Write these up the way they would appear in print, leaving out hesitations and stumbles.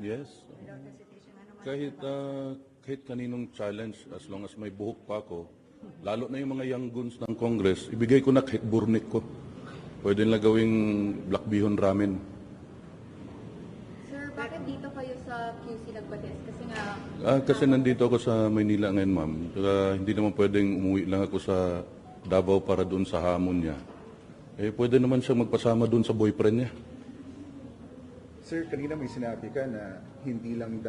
Yes. Kahit, kahit kaninong challenge, as long as may buhok pa ako, lalo na yung mga young guns ng Congress, ibigay ko na kahit burnik ko. Pwede nila gawing black bihon ramen. Sir, bakit dito kayo sa QC nagpa-test? Kasi nga... Kasi nandito ako sa Maynila ngayon, ma'am. Saka hindi naman pwedeng umuwi lang ako sa Davao para doon sa hamon niya. Eh, pwede naman siyang magpasama doon sa boyfriend niya. Sir, kanina may sinabi ka na hindi lang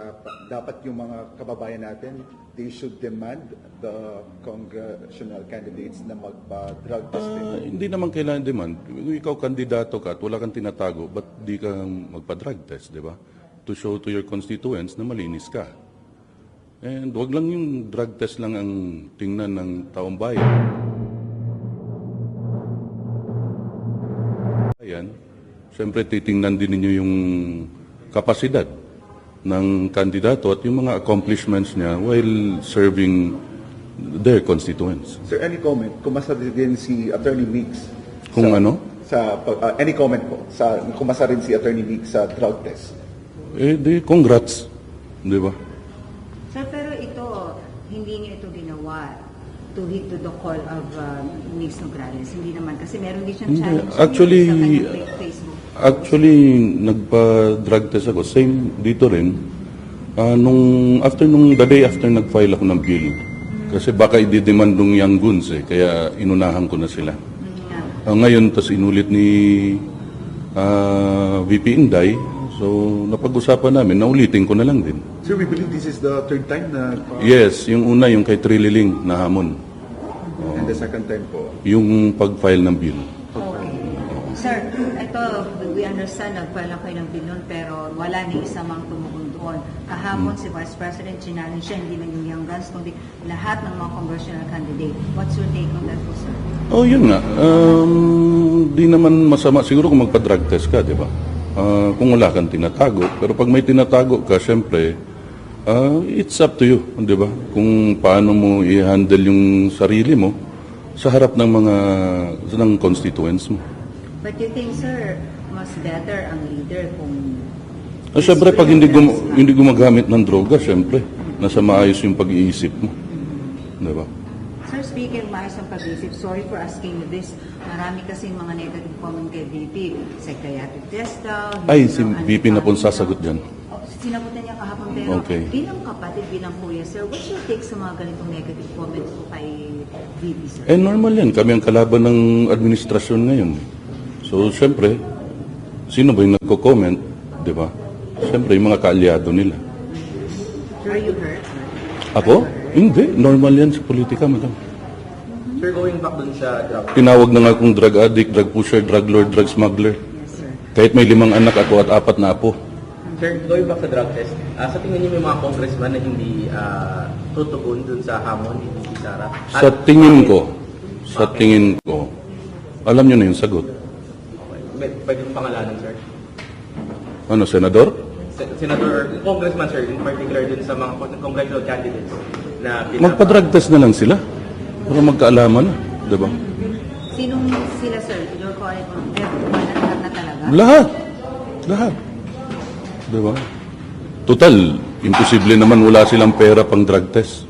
dapat yung mga kababayan natin, they should demand the congressional candidates na magpa-drug testing. Hindi naman kailangan demand. Kung ikaw kandidato ka at wala kang tinatago, ba't di ka magpa-drug test, di ba? To show to your constituents na malinis ka. And wag lang yung drug test lang ang tingnan ng taong bayan. Siyempre, titingnan din ninyo yung kapasidad ng kandidato at yung mga accomplishments niya while serving their constituents. Sir, any comment? Kumasa din si Attorney Meeks? Kung ano? Any comment po? Kumasa rin si Attorney Meeks sa drug test? Eh, di, congrats. Di ba? Sir, pero ito, hindi niyo ito ginawa to hit to the call of Ms. Nograles. Hindi naman. Kasi meron din siyang challenge Actually, sa kanyang Facebook. Actually, nagpa-drug test ako. Same dito rin. The day after nag-file ako ng bill. Kasi baka i-demand ng young guns eh. Kaya inunahan ko na sila. Ngayon, tas inulit ni VP Inday. So, napag-usapan namin. Naulitin ko na lang din. Sir, we believe this is the third time na... Yes, yung una, yung kay Trililing na hamon. And the second time po? Yung pag-file ng bill. Okay. Sir, ito, we understand, nag-file lang kayo ng bill nun, pero wala ni isa mang tumugon doon. Kahapon, si Vice President, challenge siya, hindi lang yung young guns, kundi lahat ng mga congressional candidate. What's your take on that po, sir? Oh, yun nga. Di naman masama. Siguro kung magpa-drug test ka, di ba? Kung wala kang tinatago. Pero pag may tinatago ka, syempre, it's up to you, di ba? Kung paano mo i-handle yung sarili mo sa harap ng constituents mo. But you think, sir, mas better ang leader kung... Syempre, pag hindi gumagamit ng droga, syempre, nasa maayos yung pag-iisip mo. Di ba? Sir, speaking of maayos ang pag-iisip, sorry for asking you this. Marami kasing mga negative comment kay VP. Psychiatric test daw. Ay, si VP na po sasagot dyan. Sinagutan niya kahapon, pero Okay. bilang kapatid, bilang kuya, sir, what's your take sa mga ganitong negative comments kay VP, sir? Eh, normal yan. Kami ang kalaban ng administrasyon ngayon. So, syempre, sino ba yung nagko-comment? Di ba? Syempre, yung mga kaalyado nila. Are you hurt, sir? Ako? Hindi. Normal yan sa politika, madam. Sir, going back dun sa drug. Tinawag na nga akong drug addict, drug pusher, drug lord, drug smuggler. Yes, sir. Kahit may 5 anak ako at 4 na apo. Sir, going back sa drug test, sa tingin niyo may mga congressman na hindi tutugon dun sa hamon ni VP Sara? Sa tingin ko, alam nyo na yung sagot. Okay. Pwede yung pangalanan, sir? Ano, senador? Senator, congressman, sir, in particular dun sa mga congressional candidates na Magpa-drug test na lang sila. Para magkaalaman na. Di ba? Sinong sila, sir? Your calling on lahat na talaga? Lahat. Di ba? Total, imposible naman wala silang pera pang drug test.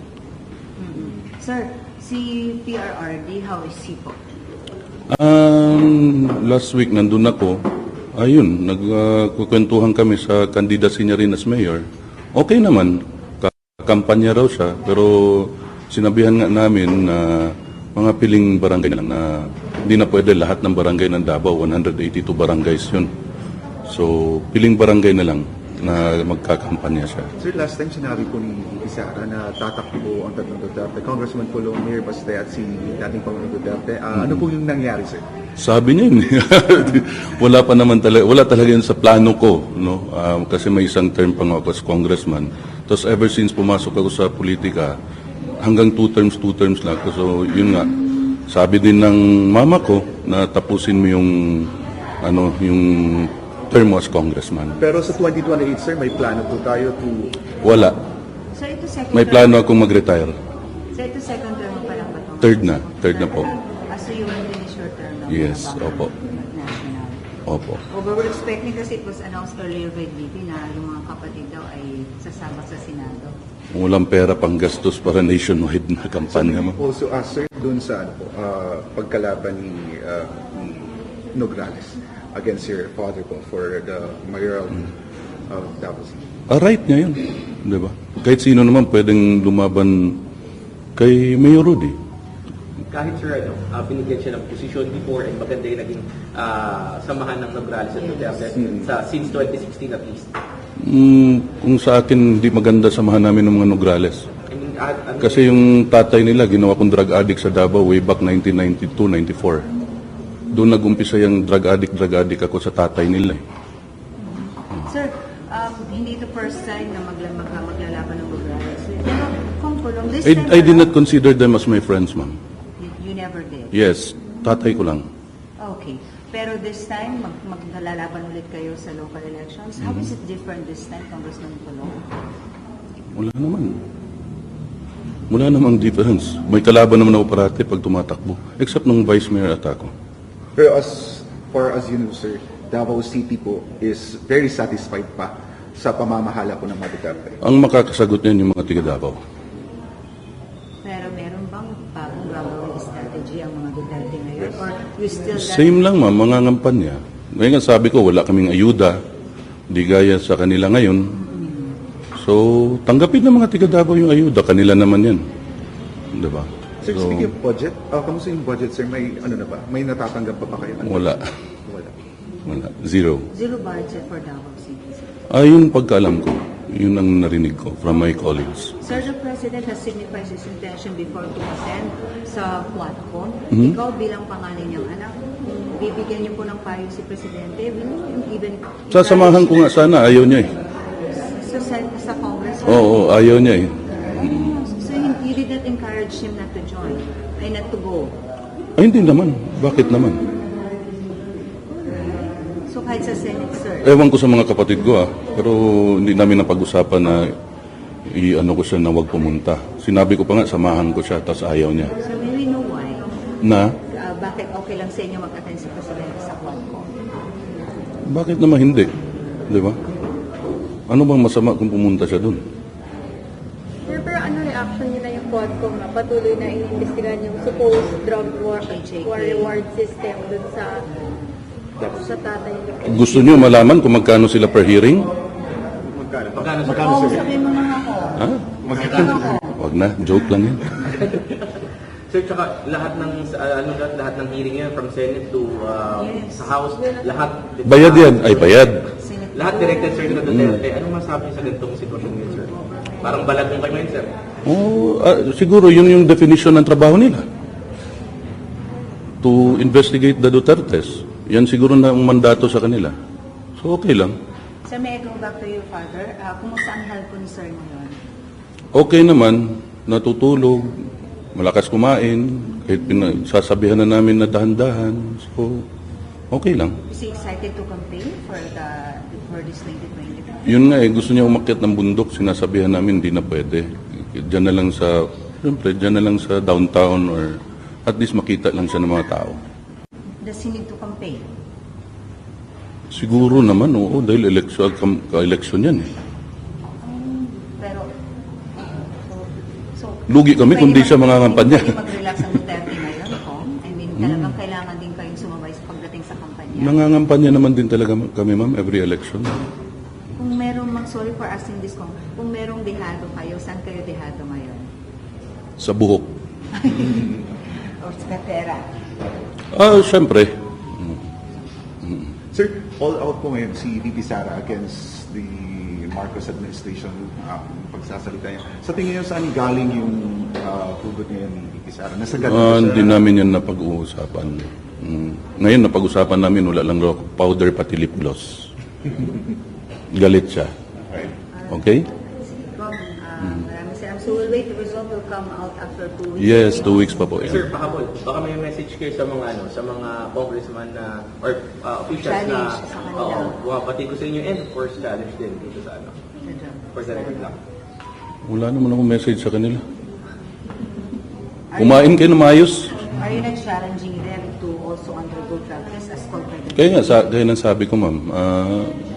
Sir, si PRRD, how is he po? Last week, nandun ako. Ayun, nagkukwentuhan kami sa candidacy niya rin as mayor. Okay naman, kampanya raw siya, pero sinabihan nga namin na mga piling barangay na lang na hindi na pwede lahat ng barangay ng Davao, 182 barangays yun. So, piling barangay na lang na magkakampanya siya. Sir, last time sinabi po ni VP Sara na tatakbo ang tatlong Duterte, Congressman Pulong, Mayor Baste at si dating Pangulong Duterte. Ano po yung nangyari, sir? Sabi niya yun. Wala talaga yun sa plano ko, no? Kasi may isang term pang ako as congressman. Tapos ever since pumasok ako sa politika, hanggang 2 terms lang ako. So yun nga, sabi din ng mama ko na tapusin mo yung term mo as congressman. Pero sa 2028, sir, may plano po tayo to... Wala. So ito second May term. plano akong mag-retire. So ito second term pa lang ba ito? Third na po. So you will finish your term now? Yes, opo. National. Opo. We were expecting kasi it was announced earlier by VP na yung mga kapatid daw ay sasama sa Senado. Walang pera pang gastos para nationwide na kampanya mo. Also, sir, dun sa pagkalaban ni Nograles against your father po for the mayoral of Davao City. Right niya yun. Di ba? Kahit sino naman pwedeng lumaban kay Mayor Rudy. Kahit sir, binigyan siya ng posisyon before and maganda yung naging samahan ng Nograles at Duterte since 2016 at least. Kung sa akin, hindi maganda samahan namin ng mga Nograles. I mean, Kasi yung tatay nila, ginawa kong drug addict sa Davao way back 1992-94. Doon nag-umpisa yung drug addict ako sa tatay nila. Sir, hindi ito first time na maglalaban ng Nograles. Pero kung kulong this time, I did not consider them as my friends, ma'am. you never did. Yes, tatay ko lang. Okay. Pero this time, maglalaban ulit kayo sa local elections. How is it different this time, Congressman Colong? Wala naman. Wala namang difference. May kalaban naman ako parati pag tumatakbo. Except nung Vice Mayor at ako. Pero as far as you know, sir, Davao City po is very satisfied pa sa pamamahala po ng mga Duterte. Ang makakasagot niyan yung mga tiga Davao. Pero meron bang bagong gagawin strategy ang mga Duterte ngayon? Or you still... Same lang, ma'am, mga ngampanya. Ngayon nga sabi ko, wala kaming ayuda. Di gaya sa kanila ngayon. So, tanggapin ng mga tiga Davao yung ayuda. Kanila naman yan. Diba? Sir, speaking of budget, kamusta yung budget, sir? May ano na ba? May natatanggap pa ba kayo? Wala. Wala. Wala. Zero. Zero budget for Davao City. Ayun pagkaalam ko. Yun ang narinig ko from my colleagues. Sir, the President has signified his intention before to ascend sa Quadcom. Ikaw bilang panganay niyang anak, kung bibigyan niyo po ng payo si Presidente, will you even... Sasamahan ko nga sana. Ayaw niya eh. Sa Congress? Oo, ayaw niya eh. So you did not encourage him not to join, ay not to go. Ay, hindi naman. Bakit naman? So kahit sa Senate, sir, Ewan ko sa mga kapatid ko pero hindi namin napag-usapan na i-ano ko siya na wag pumunta. Sinabi ko pa nga, samahan ko siya, tapos ayaw niya. so may we know why. Na, Bakit okay lang sa inyo mag-attend si Presidente sa Quadcom? bakit naman hindi? Di ba? Ano bang masama kung pumunta siya dun? Sir, pero ano reaction nila yung Quadcom na patuloy na iniimbestigahan yung supposed drug war reward system dun sa tatay niyo? Gusto niyo malaman kung magkano sila per hearing? magkano sir? Oo, sabihin mo nga ako. Ha? Sabihin ako. Wag na, joke lang yan. Sir, tsaka lahat ng hearing yan from Senate to sa House, lahat Bayad yan. Ay, bayad. lahat directed sir na Duterte. Anong masabi sa ganitong sitwasyon ngayon, sir? Parang balag mong kayo ngayon, sir. Siguro yun yung definition ng trabaho nila. To investigate the Dutertes. Yan siguro na ang mandato sa kanila. So, okay lang. Sir, may I go back to your father? Kumusta ang health concern ngayon? Okay naman, natutulog, malakas kumain, kahit sasabihan na namin na dahan-dahan. So, okay lang. Is he excited to campaign for this 2020? Yun nga gusto niya umakyat ng bundok, sinasabihan namin hindi na pwede. Diyan na lang sa, siyempre, diyan na lang sa downtown or at least makita lang siya ng mga tao. Does he need to campaign? Siguro naman, oo, dahil ka-election yan eh. Pero, so Lugi kami kung di siya mangangampanya. Pwede mag-relax ang Duterte ngayon, Kong? I mean, talagang kailangan din kayong sumabay sa pagdating sa kampanya. Nangangampanya naman din talaga kami, ma'am, every election. Kung merong, sorry for asking this, Kong, kung merong dehado kayo, saan kayo dehado ngayon? Sa buhok. Or sa pera? Siyempre. Sir, all out po ngayon si VP Sara against the Marcos administration pagsasalita niya. Sa tingin niyo saan galing yung hugot ngayon ni VP Sara? Nasa ganun Hindi namin yan napag-uusapan. Ngayon, napag-usapan namin, wala lang raw powder pati lip gloss. Galit siya. Okay? Kong, maraming salamat. So we'll wait, the result will come out after 2 weeks. Yes, 2 weeks pa po Sir, yan. pahabol, baka may message kayo sa mga sa mga congressman na or officials na Challenge sa kanila. bumabati ko sa inyo and of course challenge din dito sa for the record lang. Wala naman akong message sa kanila. Kumain kayo na maayos. Are you not challenging them to also undergo drug test as compared to... Kaya nga, gaya ng sabi ko, ma'am,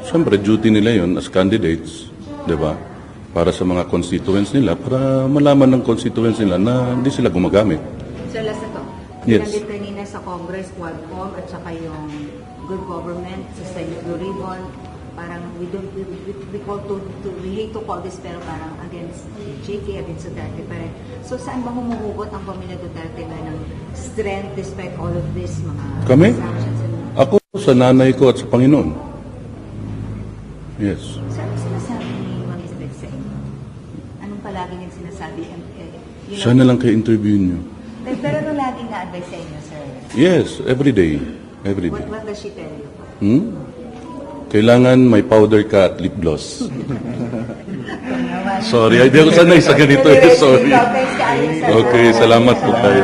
siyempre, duty nila yon as candidates, di ba? Para sa mga constituents nila, para malaman ng constituents nila na hindi sila gumagamit. Sir, last na to. Yes. Pinanggit kanina sa Congress, Quadcom, at saka yung good government, sa Senate Blue Ribbon, parang we call we hate to call this, pero parang against JK, against Duterte pa rin. So, saan ba humuhugot ang pamilya Duterte na ng strength despite all of this, mga Kami? sanctions? Ako sa nanay ko at sa Panginoon. Yes. Sir, ano sinasabi ni Ma'am Isabel sa inyo? Anong palagi niyang sinasabi? Siya na lang kayo interview niyo. Pero ano laging na-advise sa inyo, sir? Yes, every day. Every day. What does she tell you? Kailangan may powder ka at lip gloss. Sorry, hindi ako sanay sa ganito. Sorry. Thanks, sir. Okay, salamat po tayo.